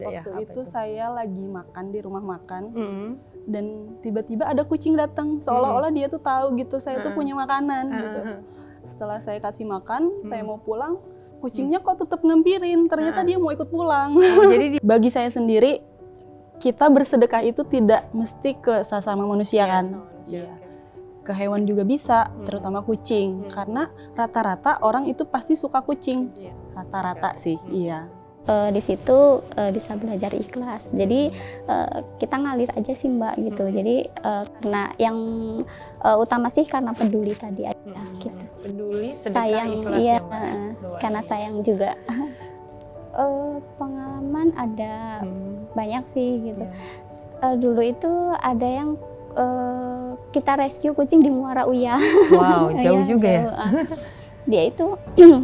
ya? Waktu itu saya lagi makan di rumah makan. Mm-hmm. Dan tiba-tiba ada kucing datang, seolah-olah dia tuh tahu gitu saya tuh punya makanan gitu. Setelah saya kasih makan, saya mau pulang, kucingnya kok tetap ngampirin, ternyata dia mau ikut pulang. Jadi bagi saya sendiri, kita bersedekah itu tidak mesti ke sesama manusia kan. Iya. Ke hewan juga bisa, terutama kucing, karena rata-rata orang itu pasti suka kucing. Rata-rata sih, iya. Di situ bisa belajar ikhlas. Jadi kita ngalir aja sih Mbak gitu. Jadi karena yang utama sih karena peduli tadi aja gitu. Peduli, sedekah, sayang, ikhlas iya, ya Mbak. karena sayang juga. Pengalaman ada banyak sih gitu. Dulu itu ada yang kita rescue kucing di Muara Uya. Wow, jauh juga jauh. ya. Dia itu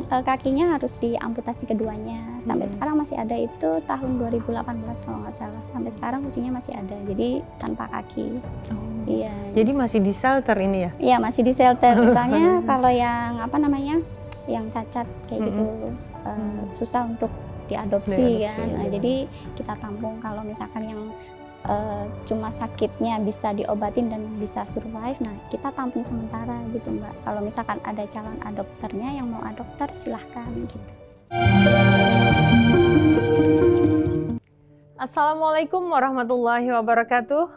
kakinya harus diamputasi keduanya. Sampai sekarang masih ada, itu tahun 2018 kalau nggak salah. Sampai sekarang kucingnya masih ada, jadi tanpa kaki. Iya. Jadi masih di shelter ini ya? Iya, masih di shelter. Misalnya kalau yang apa namanya, yang cacat kayak gitu, susah untuk diadopsi kan. Nah, jadi kita tampung. Kalau misalkan yang cuma sakitnya bisa diobatin dan bisa survive, nah kita tampung sementara gitu Mbak. Kalau misalkan ada calon adopternya yang mau adopter, silahkan gitu. Assalamualaikum warahmatullahi wabarakatuh.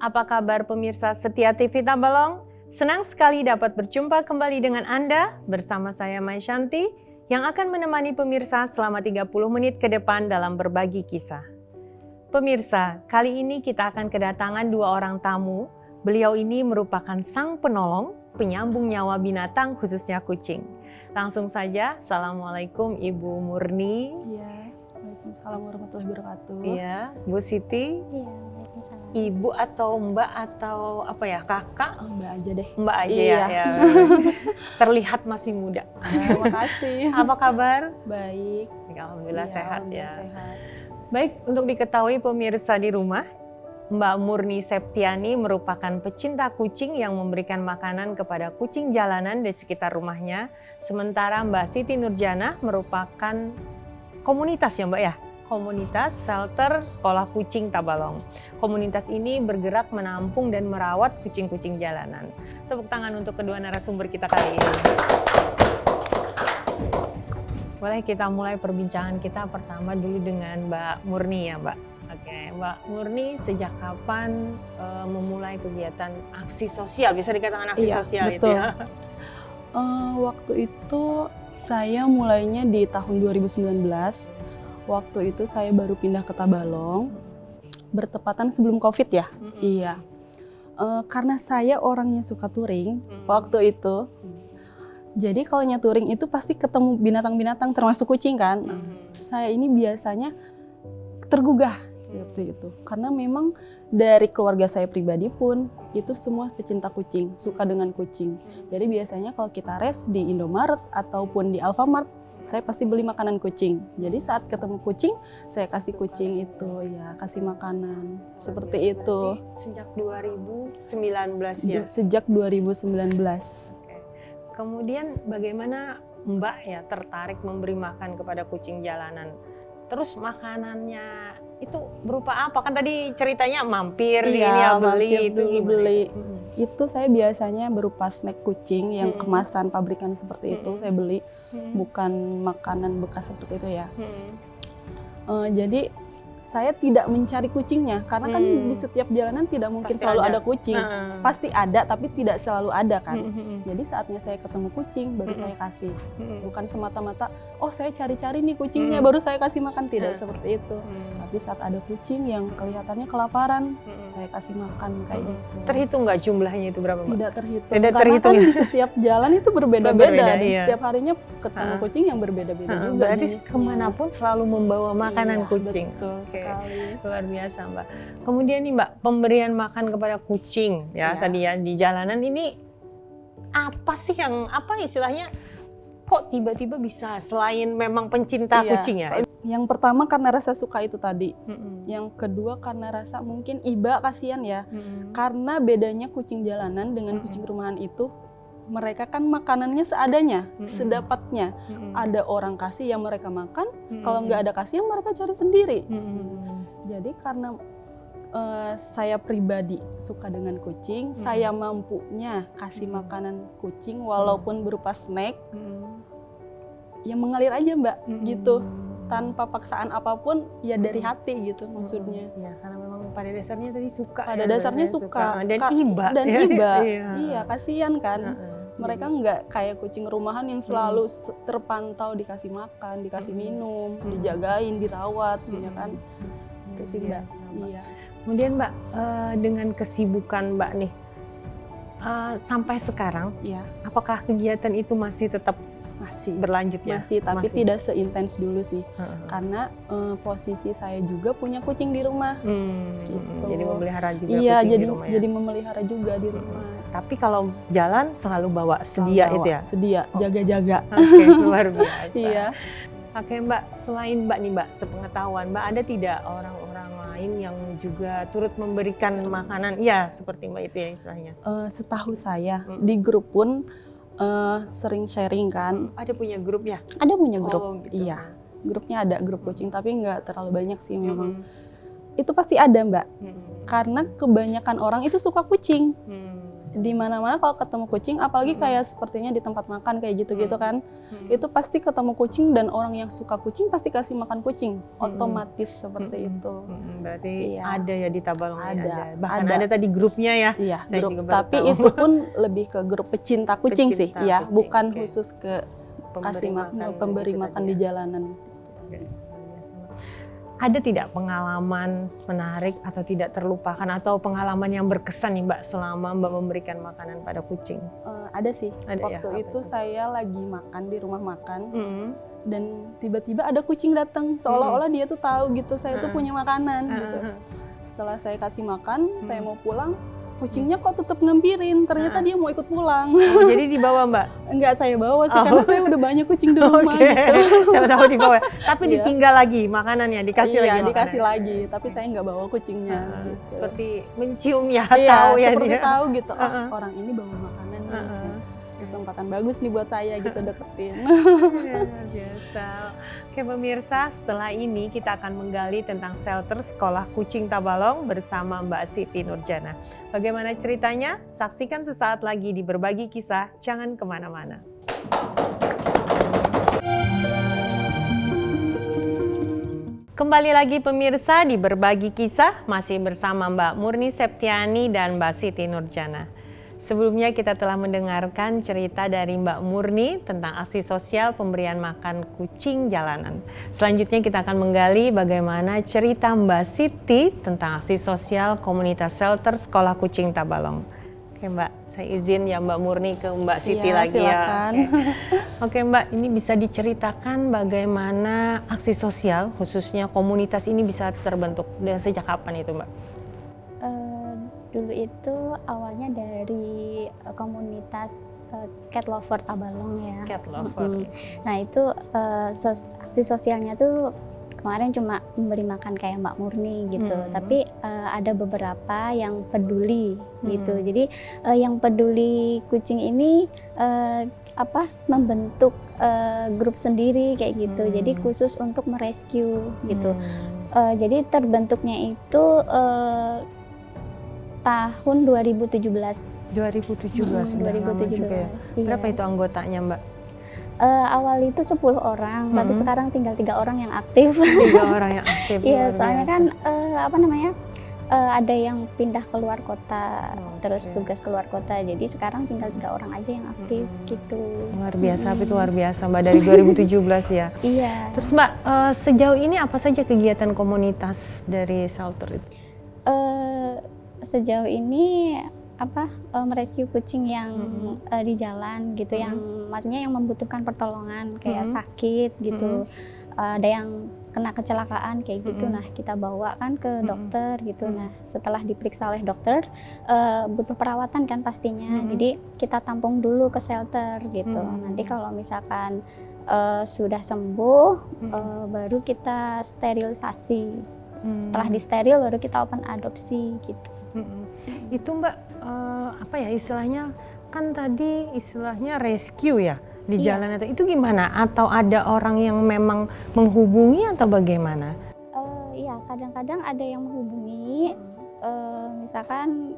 Apa kabar pemirsa setia TV Tabalong? Senang sekali dapat berjumpa kembali dengan Anda bersama saya Mai Shanti yang akan menemani pemirsa selama 30 menit ke depan dalam berbagi kisah. Pemirsa, kali ini kita akan kedatangan dua orang tamu. Beliau ini merupakan sang penolong, penyambung nyawa binatang khususnya kucing. Langsung saja, Assalamualaikum Ibu Murni. Iya, Waalaikumsalam warahmatullahi wabarakatuh. Iya, Bu Siti. Iya, Waalaikumsalam. Ibu atau Mbak atau apa ya, kakak? Mbak aja deh. Mbak aja Iya. ya. Terlihat masih muda. Terima kasih. Apa kabar? Baik. Alhamdulillah Iya, sehat alhamdulillah ya. Sehat. Baik, untuk diketahui pemirsa di rumah, Mbak Murni Septiani merupakan pecinta kucing yang memberikan makanan kepada kucing jalanan di sekitar rumahnya. Sementara Mbak Siti Nurjana merupakan komunitas ya Mbak ya? Komunitas shelter sekolah kucing Tabalong. Komunitas ini bergerak menampung dan merawat kucing-kucing jalanan. Tepuk tangan untuk kedua narasumber kita kali ini. Boleh kita mulai perbincangan kita pertama dulu dengan Mbak Murni ya Mbak. Oke, Mbak Murni sejak kapan memulai kegiatan aksi sosial? Bisa dikatakan aksi sosial betul. itu ya? Waktu itu saya mulainya di tahun 2019. Waktu itu saya baru pindah ke Tabalong, bertepatan sebelum COVID ya. Iya. Karena saya orangnya suka touring waktu itu. Jadi kalau touring itu pasti ketemu binatang-binatang termasuk kucing kan. Saya ini biasanya tergugah seperti itu. Karena memang dari keluarga saya pribadi pun itu semua pecinta kucing, suka dengan kucing. Jadi biasanya kalau kita res di Indomaret ataupun di Alfamart, saya pasti beli makanan kucing. Jadi saat ketemu kucing, saya kasih kucing itu ya, kasih makanan. Seperti itu. Sejak 2019 ya? Sejak 2019. Kemudian bagaimana Mbak ya tertarik memberi makan kepada kucing jalanan? Terus makanannya itu berupa apa? Kan tadi ceritanya mampir, ini ya beli, itu beli. Itu saya biasanya berupa snack kucing yang kemasan pabrikan seperti itu saya beli, bukan makanan bekas seperti itu ya. Jadi saya tidak mencari kucingnya karena kan di setiap jalanan tidak mungkin pasti selalu ada ada kucing. Pasti ada tapi tidak selalu ada kan. Jadi saatnya saya ketemu kucing baru saya kasih. Bukan semata-mata oh saya cari-cari nih kucingnya baru saya kasih makan, tidak seperti itu. Tapi saat ada kucing yang kelihatannya kelaparan, saya kasih makan kayak gitu. Terhitung nggak jumlahnya itu berapa Mbak? Tidak terhitung. Tidak Karena terhitung kan ya? di setiap jalan itu berbeda-beda dan iya. setiap harinya ketemu kucing yang berbeda-beda juga. Berarti jenisnya. kemanapun selalu membawa makanan Iya, kucing. Betul sekali. Luar biasa Mbak. Kemudian nih Mbak, pemberian makan kepada kucing ya tadi ya di jalanan ini apa sih yang apa istilahnya kok tiba-tiba bisa selain memang pencinta kucing ya? Yang pertama karena rasa suka itu tadi. Yang kedua karena rasa mungkin iba kasihan ya. Karena bedanya kucing jalanan dengan kucing rumahan itu mereka kan makanannya seadanya, Mm-mm. sedapatnya. Mm-mm. Ada orang kasih yang mereka makan, Mm-mm. kalau nggak ada kasih yang mereka cari sendiri. Mm-mm. Jadi karena saya pribadi suka dengan kucing, saya mampunya kasih makanan kucing walaupun berupa snack, Mm-mm. ya mengalir aja Mbak, Mm-mm. gitu. Tanpa paksaan apapun, ya dari hati gitu maksudnya. Ya, karena memang pada dasarnya tadi suka. Pada ya, dasarnya sebenarnya suka. dan Ka- iba. Dan ya. iba. Iya. Iya, kasihan kan. Heeh. Mereka nggak kayak kucing rumahan yang selalu terpantau, dikasih makan, dikasih minum, dijagain, dirawat, ya kan. Itu sih Mbak. Iya. Kemudian Mbak, dengan kesibukan Mbak nih, sampai sekarang, Iya, apakah kegiatan itu masih tetap masih. berlanjut ya? Masih, tapi tidak seintens dulu sih. Heeh. Karena posisi saya juga punya kucing di rumah. Gitu. Jadi memelihara juga Iya, kucing jadi di rumah ya? jadi memelihara juga di rumah. Tapi kalau jalan selalu bawa sedia Bawa, itu ya? Sedia, jaga-jaga. Oke, luar biasa. Iya. Oke Mbak, selain Mbak nih Mbak, sepengetahuan Mbak, ada tidak orang-orang lain yang juga turut memberikan makanan? Iya, seperti Mbak itu ya istilahnya. Setahu saya di grup pun sering sharing kan. Ada punya grup ya? Ada punya grup. Oh, gitu. Iya. Grupnya ada, grup kucing, tapi nggak terlalu banyak sih memang. Mm-mm. Itu pasti ada Mbak. Mm-mm. Karena kebanyakan orang itu suka kucing. Mm. Di mana-mana kalau ketemu kucing, apalagi kayak sepertinya di tempat makan kayak gitu-gitu kan. Itu pasti ketemu kucing dan orang yang suka kucing pasti kasih makan kucing. Otomatis seperti itu. Berarti Iya. ada ya di Tabalong ini Ada, Bahkan ada. ada tadi grupnya ya. Iya, Saya grup. juga baru Tapi tahu. itu pun lebih ke grup pecinta kucing sih. Pecinta Ya, kucing, bukan oke. khusus ke kasih makan, gitu pemberi tadi makan ya. di jalanan. Oke, luar biasa. Ada tidak pengalaman menarik atau tidak terlupakan atau pengalaman yang berkesan nih Mbak selama Mbak memberikan makanan pada kucing? Ada sih. Ada ya, Waktu apa itu itu? saya lagi makan di rumah makan Mm-mm. dan tiba-tiba ada kucing datang seolah-olah dia tuh tahu gitu saya tuh Mm. punya makanan gitu. Ah, Setelah saya kasih makan, saya mau pulang, kucingnya kok tetap ngampirin. Ternyata dia mau ikut pulang. oh, jadi dibawa Mbak? Enggak saya bawa sih Oh. karena saya udah banyak kucing di rumah Oke, gitu. siapa tahu dibawa. Tapi Iya. ditinggal lagi makanannya, dikasih Iya, lagi dikasih makanan. lagi, tapi saya nggak bawa kucingnya Ah, gitu. Seperti mencium ya, Iya, tahu ya seperti dia. tahu gitu. Oh, Uh-uh. orang ini bawa makanan nih. Uh-uh. Kesempatan bagus nih buat saya gitu deketin. Luar biasa. Oke pemirsa, setelah ini kita akan menggali tentang shelter sekolah kucing Tabalong bersama Mbak Siti Nurjana. Bagaimana ceritanya? Saksikan sesaat lagi di Berbagi Kisah, jangan kemana-mana. Kembali lagi pemirsa di Berbagi Kisah, masih bersama Mbak Murni Septiani dan Mbak Siti Nurjana. Sebelumnya kita telah mendengarkan cerita dari Mbak Murni tentang aksi sosial pemberian makan kucing jalanan. Selanjutnya kita akan menggali bagaimana cerita Mbak Siti tentang aksi sosial komunitas shelter sekolah kucing Tabalong. Oke Mbak, saya izin ya Mbak Murni ke Mbak Siti Iya, lagi silakan. ya. Oke Mbak, ini bisa diceritakan bagaimana aksi sosial khususnya komunitas ini bisa terbentuk dan sejak kapan itu Mbak? Dulu itu awalnya dari komunitas Cat Lover Tabalong ya. Cat Lover. Nah itu aksi sosialnya tuh kemarin cuma memberi makan kayak Mbak Murni gitu, tapi ada beberapa yang peduli gitu. Jadi yang peduli kucing ini membentuk grup sendiri kayak gitu. Jadi khusus untuk merescue gitu. Jadi terbentuknya itu tahun 2017. 2017. Udah lama juga ya. Iya. Berapa itu anggotanya Mbak? Awal itu 10 orang, tapi sekarang tinggal 3 orang yang aktif. 3 orang yang aktif. Iya, luar soalnya biasa. kan ada yang pindah keluar kota, terus Oke. tugas keluar kota. Jadi sekarang tinggal 3 orang aja yang aktif gitu. Luar biasa, tapi itu luar biasa Mbak dari 2017 ya. Iya. Terus Mbak, sejauh ini apa saja kegiatan komunitas dari shelter itu? Sejauh ini merescue kucing yang di jalan gitu, yang maksudnya yang membutuhkan pertolongan kayak sakit gitu, ada yang kena kecelakaan kayak gitu. Nah kita bawa kan ke dokter gitu. Nah setelah diperiksa oleh dokter butuh perawatan kan pastinya, jadi kita tampung dulu ke shelter gitu. Nanti kalau misalkan sudah sembuh baru kita sterilisasi. Setelah disteril baru kita open adopsi gitu. Itu Mbak, istilahnya kan tadi istilahnya rescue ya di Iya. jalan itu gimana? Atau ada orang yang memang menghubungi atau bagaimana? Iya, kadang-kadang ada yang menghubungi. Misalkan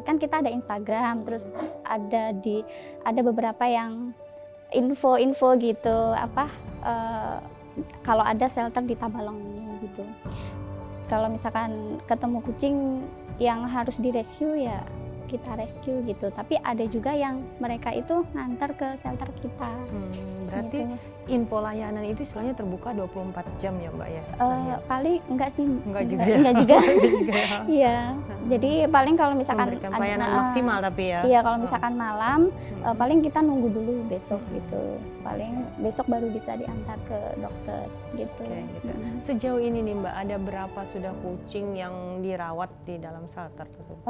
kan kita ada Instagram, terus ada beberapa yang info-info gitu kalau ada shelter di Tabalong ini gitu. Kalau misalkan ketemu kucing yang harus direscue ya kita rescue gitu. Tapi ada juga yang mereka itu ngantar ke shelter kita. Berarti Gitu. info layanan itu istilahnya terbuka 24 jam ya Mbak ya? Saya. Paling enggak sih, Enggak juga ya? enggak juga. Enggak juga ya. Iya. Jadi paling kalau misalkan Memberikan pelayanan maksimal tapi ya? Iya, kalau misalkan malam paling kita nunggu dulu besok Hmm. gitu. Paling besok baru bisa diantar ke dokter gitu. Oke, gitu. Mm. Sejauh ini nih Mbak, ada berapa sudah kucing yang dirawat di dalam shelter tersebut?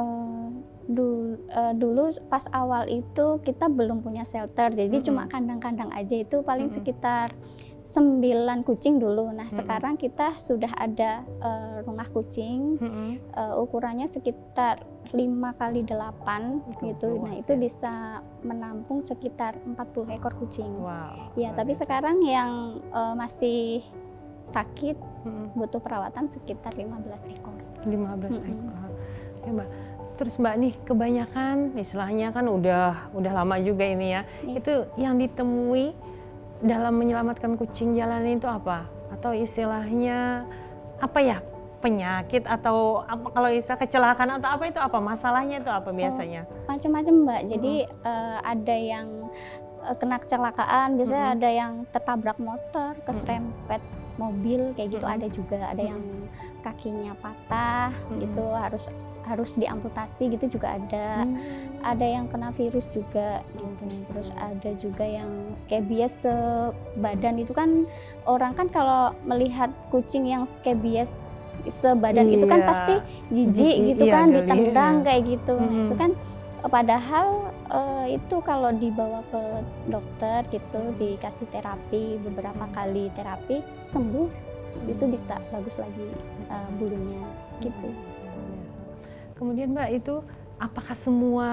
Dulu pas awal itu kita belum punya shelter, jadi cuma kandang-kandang aja itu paling sekitar 9 kucing dulu. Nah sekarang kita sudah ada rumah kucing, ukurannya sekitar 5x8 gitu. luas Nah itu ya. bisa menampung sekitar 40 ekor kucing. Wow. Ya, luar tapi biasa. sekarang yang masih sakit Mm-mm. butuh perawatan sekitar 15 ekor. 15 ekor. Oke Mbak. Terus Mbak nih kebanyakan istilahnya kan udah lama juga ini ya. Iya. Itu yang ditemui dalam menyelamatkan kucing jalanan itu apa? Atau istilahnya apa ya? Penyakit atau apa, kalau istilah kecelakaan atau apa itu apa? Masalahnya itu apa biasanya? Macam-macam Mbak. Jadi ada yang kena kecelakaan, biasanya ada yang tertabrak motor, keserempet mobil kayak gitu ada juga. Ada yang kakinya patah gitu harus diamputasi gitu juga ada. Ada yang kena virus juga gitu. Terus ada juga yang scabies sebadan itu kan orang kan kalau melihat kucing yang scabies sebadan itu kan Iya. pasti jijik gitu Iya, kan, geli, ditendang iya. kayak gitu. Nah, itu kan padahal itu kalau dibawa ke dokter gitu dikasih terapi beberapa kali terapi sembuh itu bisa bagus lagi bulunya gitu. Kemudian Mbak itu apakah semua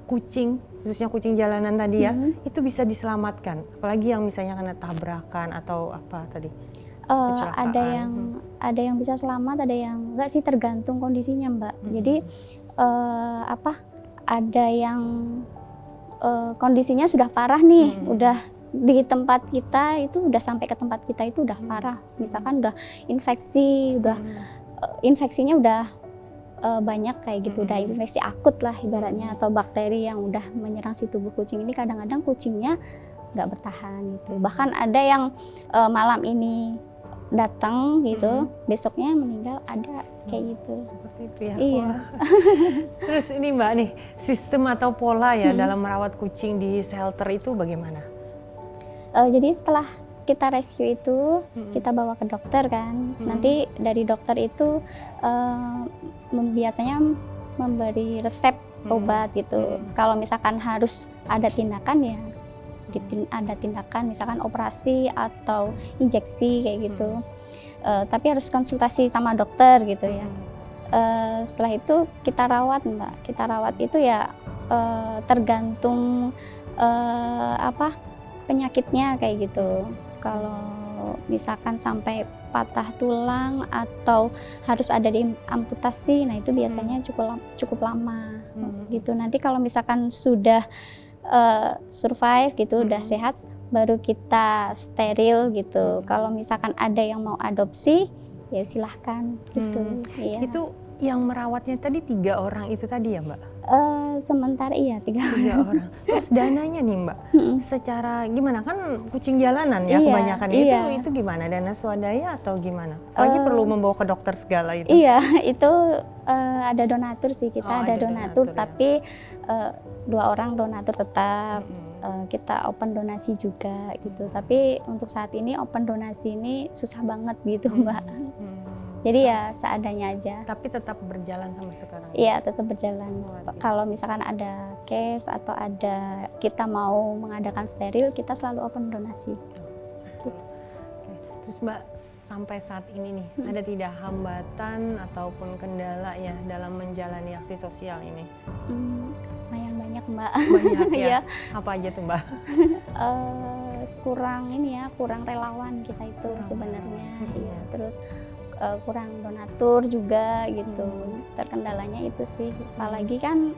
kucing, khususnya kucing jalanan tadi ya, itu bisa diselamatkan? Apalagi yang misalnya kena tabrakan atau apa tadi? Kecelakaan. Ada yang bisa selamat, ada yang enggak sih, tergantung kondisinya Mbak. Jadi ada yang kondisinya sudah parah nih, udah di tempat kita itu udah sampai ke tempat kita itu udah parah. Misalkan udah infeksi, infeksinya udah banyak kayak gitu, udah infeksi akut lah ibaratnya, atau bakteri yang udah menyerang si tubuh kucing ini, kadang-kadang kucingnya nggak bertahan gitu. Bahkan ada yang malam ini datang gitu, besoknya meninggal, ada kayak gitu. Seperti itu ya. Iya. Wah. Terus ini Mbak nih, sistem atau pola ya dalam merawat kucing di shelter itu bagaimana? Jadi setelah kita rescue itu, kita bawa ke dokter kan. Nanti dari dokter itu biasanya memberi resep obat gitu. Kalau misalkan harus ada tindakan ya ada tindakan, misalkan operasi atau injeksi kayak gitu. Tapi harus konsultasi sama dokter gitu ya. Setelah itu kita rawat Mbak. Kita rawat itu ya tergantung penyakitnya kayak gitu. Kalau misalkan sampai patah tulang atau harus ada diamputasi, nah itu biasanya cukup lama gitu. Nanti kalau misalkan sudah survive gitu, udah sehat, baru kita steril gitu. Kalau misalkan ada yang mau adopsi, ya silahkan gitu. Iya. Itu yang merawatnya tadi 3 orang itu tadi ya Mbak? Sementara iya 3 orang. Terus dananya nih Mbak, secara gimana, kan kucing jalanan ya Iya, kebanyakan iya. itu gimana, dana swadaya atau gimana? Apalagi perlu membawa ke dokter segala itu. Iya, itu ada donatur sih, kita ada ada donatur, donatur ya. tapi 2 orang donatur tetap. Kita open donasi juga gitu. Tapi untuk saat ini open donasi ini susah banget gitu Mbak. Jadi ya seadanya aja. Tapi tetap berjalan sampai sekarang. Iya, tetap berjalan. Wah, Kalau misalkan ada case atau ada kita mau mengadakan steril, kita selalu open donasi. Oke. Terus Mbak, sampai saat ini nih, ada tidak hambatan ataupun kendala ya dalam menjalani aksi sosial ini? Lumayan banyak Mbak. Banyak ya. Iya. Apa aja tuh Mbak? Kurang relawan kita itu Kurang sebenarnya. relawan. Iya. Terus kurang donatur juga gitu. Terkendalanya itu sih. Apalagi kan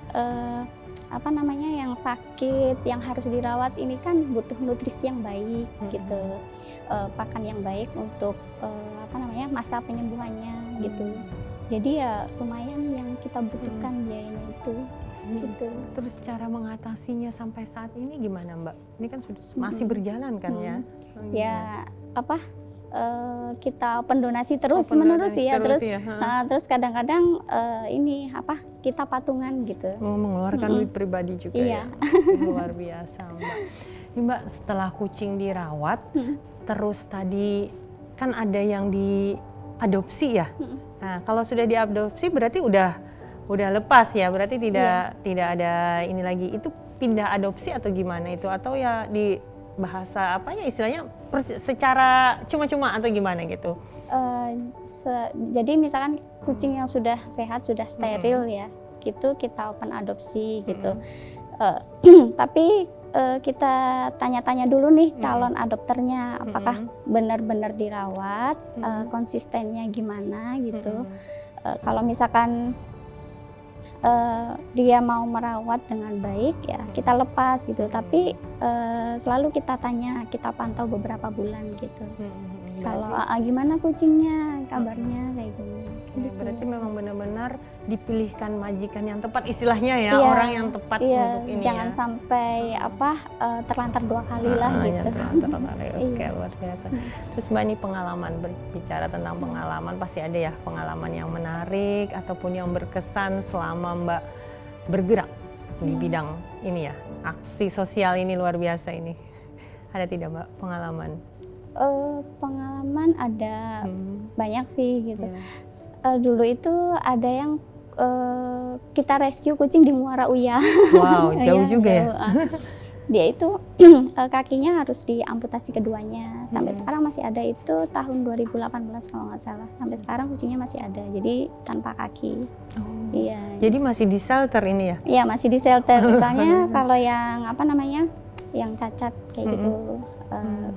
yang sakit, yang harus dirawat ini kan butuh nutrisi yang baik gitu. Pakan yang baik untuk masa penyembuhannya gitu. Jadi ya lumayan yang kita butuhkan biayanya itu. Gitu. Terus cara mengatasinya sampai saat ini gimana Mbak? Ini kan sudah masih berjalan kan ya? Ya kita pendonasi terus menerus ya, terus kadang-kadang kita patungan gitu. Mengeluarkan duit pribadi juga Iya. ya. Luar biasa Mbak. Ini Mbak, setelah kucing dirawat, terus tadi kan ada yang diadopsi ya. Nah, kalau sudah diadopsi berarti udah lepas ya, berarti tidak ada ini lagi. Itu pindah adopsi atau gimana itu? Atau ya di bahasa istilahnya secara cuma-cuma atau gimana gitu? Jadi misalkan kucing yang sudah sehat, sudah steril ya, gitu kita open adopsi gitu. Tapi kita tanya-tanya dulu nih calon adopternya, apakah benar-benar dirawat, konsistennya gimana gitu. Kalau misalkan dia mau merawat dengan baik ya kita lepas gitu, tapi selalu kita tanya, kita pantau beberapa bulan gitu. Kalau gimana kucingnya, kabarnya kayak gini. Berarti memang benar-benar dipilihkan majikan yang tepat istilahnya ya, orang yang tepat untuk ini. Jangan sampai terlantar 2 kali lah gitu. Oke, luar biasa. Terus Mbak, ini pengalaman, berbicara tentang pengalaman, pasti ada ya pengalaman yang menarik ataupun yang berkesan selama Mbak bergerak di bidang ini ya, aksi sosial ini luar biasa ini. Ada tidak Mbak pengalaman? Pengalaman ada banyak sih gitu. Dulu itu ada yang kita rescue kucing di Muara Uya. Wow, jauh juga ya. Dia itu kakinya harus diamputasi keduanya. Sampai sekarang masih ada, itu tahun 2018 kalau nggak salah. Sampai sekarang kucingnya masih ada, jadi tanpa kaki. Iya. Jadi masih di shelter ini ya? Iya, masih di shelter. Misalnya kalau yang yang cacat kayak gitu,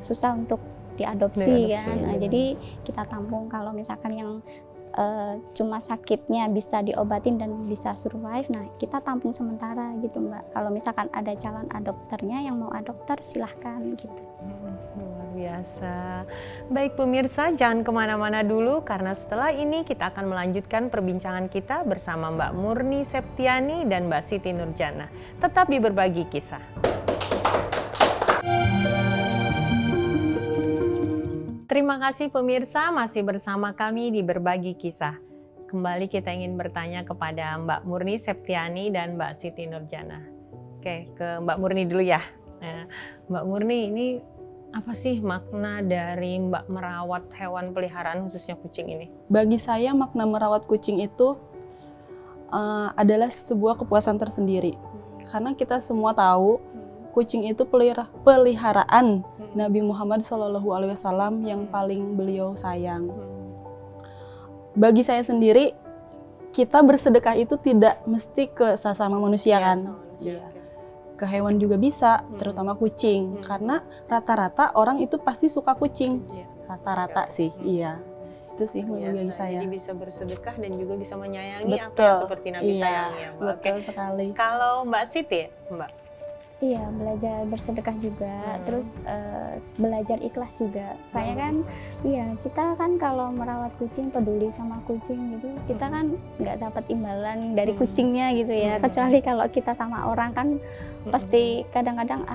susah untuk diadopsi kan. Jadi kita tampung. Kalau misalkan yang cuma sakitnya bisa diobatin dan bisa survive, nah kita tampung sementara gitu Mbak. Kalau misalkan ada calon adopternya yang mau adopter, silahkan gitu. Luar biasa. Baik pemirsa, jangan kemana-mana dulu, karena setelah ini kita akan melanjutkan perbincangan kita bersama Mbak Murni Septiani dan Mbak Siti Nurjana. Tetap di Berbagi Kisah. Terima kasih pemirsa, masih bersama kami di Berbagi Kisah. Kembali kita ingin bertanya kepada Mbak Murni Septiani dan Mbak Siti Nurjana. Oke, ke Mbak Murni dulu ya. Nah, Mbak Murni, ini apa sih makna dari Mbak merawat hewan peliharaan khususnya kucing ini? Bagi saya makna merawat kucing itu adalah sebuah kepuasan tersendiri. Karena kita semua tahu kucing itu peliharaan Nabi Muhammad SAW yang paling beliau sayang. Bagi saya sendiri, kita bersedekah itu tidak mesti ke sesama manusia kan. Ke hewan juga bisa, terutama kucing. Karena rata-rata orang itu pasti suka kucing. Rata-rata sih, iya. Itu sih bagi saya. Jadi bisa bersedekah dan juga bisa menyayangi apa yang seperti Nabi sayangi ya Mbak. Betul sekali. Kalau Mbak Siti, Mbak? Iya, belajar bersedekah juga, terus belajar ikhlas juga. Saya kan, kita kan kalau merawat kucing, peduli sama kucing gitu, kita kan nggak dapat imbalan dari kucingnya gitu ya. Kecuali kalau kita sama orang kan, pasti kadang-kadang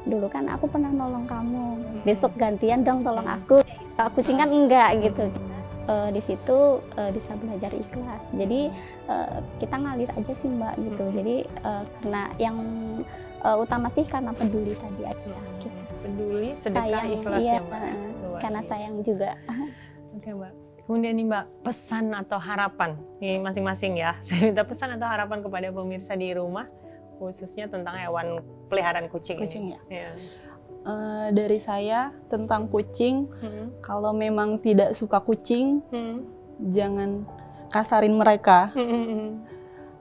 dulu kan aku pernah nolong kamu, besok gantian dong tolong aku. Kalau kucing kan enggak gitu. Di situ bisa belajar ikhlas. Jadi kita ngalir aja sih Mbak gitu. Jadi karena yang utama sih karena peduli tadi aja. Gitu. Peduli, sedekah, sayang, ikhlas ya Mbak. Karena sayang juga. Oke Mbak. Kemudian nih Mbak, pesan atau harapan nih masing-masing ya. Saya minta pesan atau harapan kepada pemirsa di rumah, khususnya tentang hewan peliharaan kucing. Kucing ini. Ya. Dari saya tentang kucing, kalau memang tidak suka kucing, jangan kasarin mereka.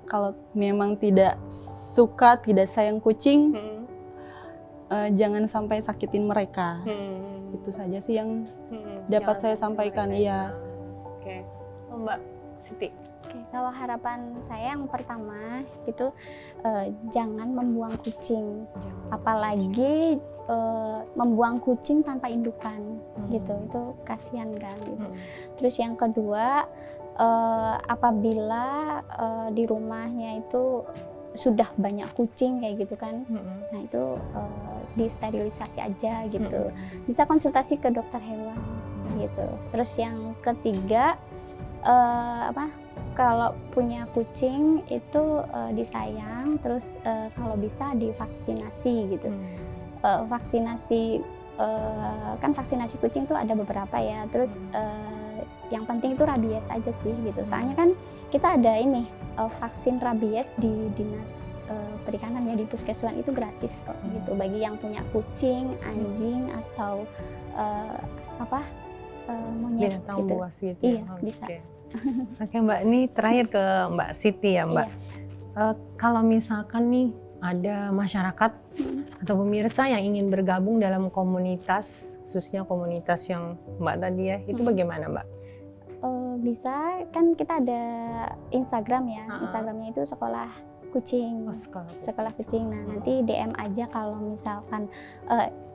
Kalau memang tidak suka, tidak sayang kucing, jangan sampai sakitin mereka. Itu saja sih yang dapat saya sampaikan. Iya. Oke. Oh, Mbak Siti. Oke, kalau harapan saya yang pertama itu jangan membuang kucing, apalagi membuang kucing tanpa indukan, gitu. Itu kasihan kan. Gitu. Terus yang kedua, apabila di rumahnya itu sudah banyak kucing kayak gitu kan, nah itu disterilisasi aja gitu. Bisa konsultasi ke dokter hewan gitu. Terus yang ketiga, kalau punya kucing itu disayang, terus kalau bisa divaksinasi gitu. Vaksinasi kan vaksinasi kucing tuh ada beberapa ya. Terus yang penting itu rabies aja sih gitu. Soalnya kan kita ada ini vaksin rabies di dinas perikanan ya, di puskeswan itu gratis kok gitu bagi yang punya kucing, anjing atau monyet binatang gitu. buas gitu. Iya, ya? bisa. Oke Mbak, ini terakhir ke Mbak Siti ya Mbak. Kalau misalkan nih ada masyarakat atau pemirsa yang ingin bergabung dalam komunitas, khususnya komunitas yang Mbak tadi ya, itu bagaimana Mbak? Bisa, kan kita ada Instagram ya. Instagramnya itu sekolah kucing. Sekolah kucing. Nah, nanti DM aja kalau misalkan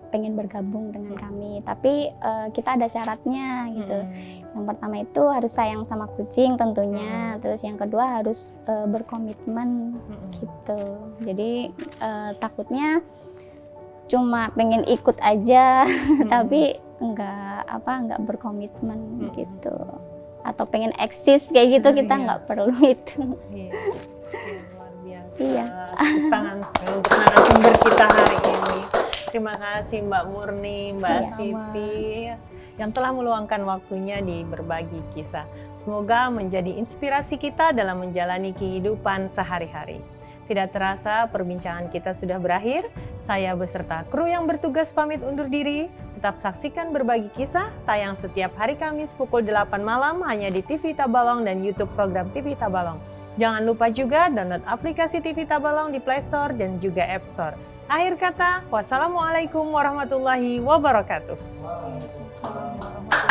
pengen bergabung dengan kami. Tapi kita ada syaratnya gitu. Yang pertama itu harus sayang sama kucing tentunya. Terus yang kedua harus berkomitmen gitu. Jadi takutnya cuma pengen ikut aja, tapi nggak berkomitmen gitu. Atau pengen eksis kayak gitu, kita nggak perlu itu. Luar biasa. Iya. Tangan untuk narasumber kita hari ini. Terima kasih Mbak Murni, Mbak Siti yang telah meluangkan waktunya di berbagi kisah. Semoga menjadi inspirasi kita dalam menjalani kehidupan sehari-hari. Tidak terasa perbincangan kita sudah berakhir. Saya beserta kru yang bertugas pamit undur diri. Tetap saksikan berbagi kisah tayang setiap hari Kamis pukul 8 malam hanya di TV Tabalong dan YouTube program TV Tabalong. Jangan lupa juga download aplikasi TV Tabalong di Play Store dan juga App Store. Akhir kata, wassalamualaikum warahmatullahi wabarakatuh. Waalaikumsalam.